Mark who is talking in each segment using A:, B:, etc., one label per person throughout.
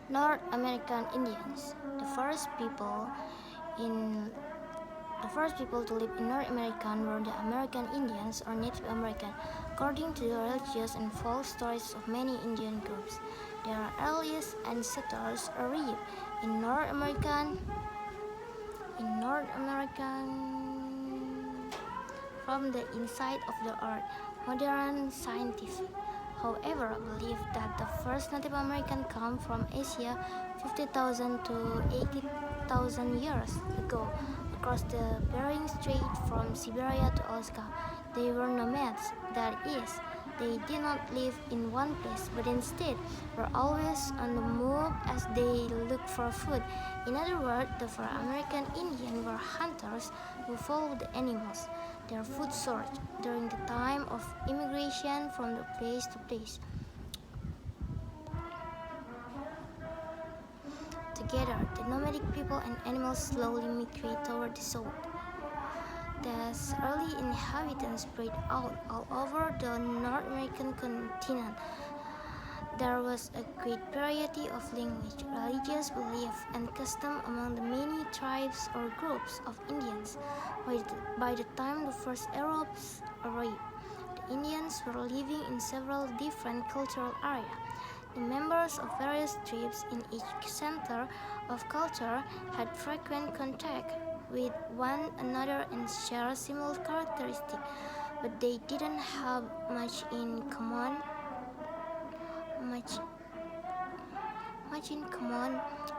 A: North American Indians, in the first people to live in North America were the American Indians or Native American. According to the religious and folk stories of many Indian groups, their earliest ancestors arrived in North American from the inside of the earth. Modern scientists, however, believe that the first Native American came from Asia 50,000 to 80,000 years ago across the Bering Strait from Siberia to Alaska. They were nomads, that is, they did not live in one place, but instead were always on the move as they looked for food. In other words, the first American Indians were hunters who followed the animals, their food source, during the time of immigration from the place to place. Together, the nomadic people and animals slowly migrate toward the south. Thus, early inhabitants spread out all over the North American continent. There was a great variety of language, religious belief, and custom among the many tribes or groups of Indians. By the time the first Arabs arrived, the Indians were living in several different cultural areas. The members of various tribes in each center of culture had frequent contact with one another and shared similar characteristics, but they didn't have much in common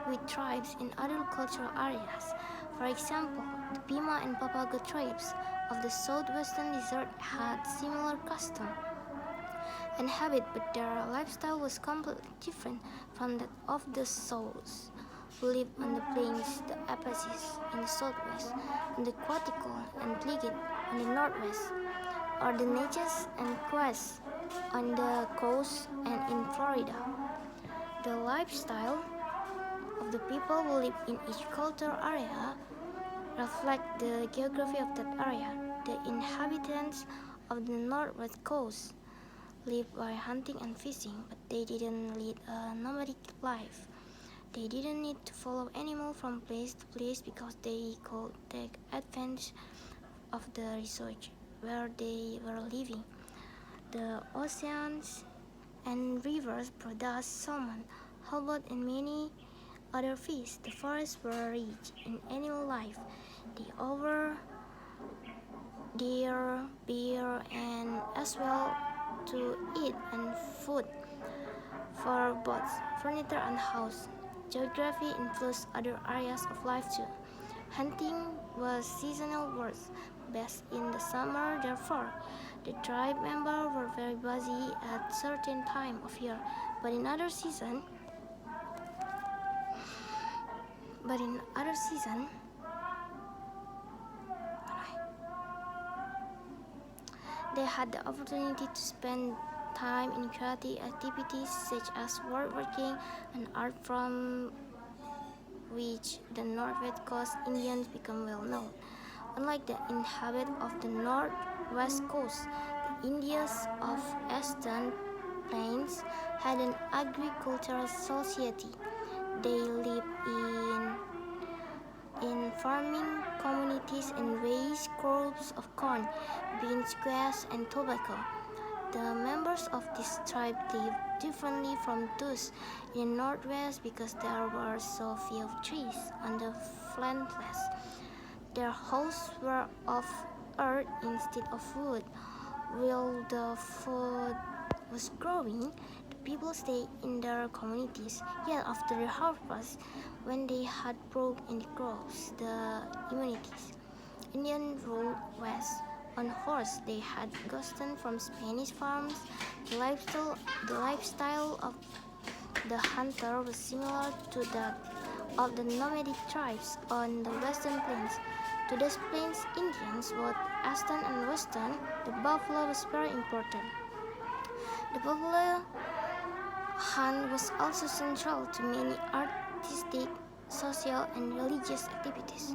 A: with tribes in other cultural areas. For example, the Pima and Papago tribes of the southwestern desert had similar customs and habits, but their lifestyle was completely different from that of the Saws, who lived on the plains, the Apaches in the southwest, and the Quatico and Tlingit on the northwest, or the Natchez and Quas on the coast and in Florida. The lifestyle of the people who live in each cultural area reflect the geography of that area. The inhabitants of the northwest coast lived by hunting and fishing, but they didn't lead a nomadic life. They didn't need to follow animals from place to place because they could take advantage of the resource where they were living. The oceans and rivers produce salmon, halibut, and many other fish. The forests were rich in animal life. They offer deer, bear, and as well to eat and food for both furniture and house. Geography influenced other areas of life too. Hunting was seasonal work, best in the summer, therefore, the tribe members were very busy at certain time of year, but in other season, they had the opportunity to spend time in creative activities such as woodworking and art, from which the Northwest Coast Indians become well known. Unlike the inhabitants of the Northwest Coast, the Indians of Eastern Plains had an agricultural society. They lived in farming communities and raised crops of corn, beans, squash, and tobacco. The members of this tribe lived differently from those in the northwest because there were so few trees on the flatlands. Their houses were of earth instead of wood. While the food was growing, the people stayed in their communities. Yet after the harvest, when they had broke in the crops, the immunities, Indian ruled west on horse. They had gotten from Spanish farms. The lifestyle of the hunter was similar to that of the nomadic tribes on the western plains. To these plains Indians, both eastern and western, the buffalo was very important. The buffalo hunt was also central to many artistic, social, and religious activities.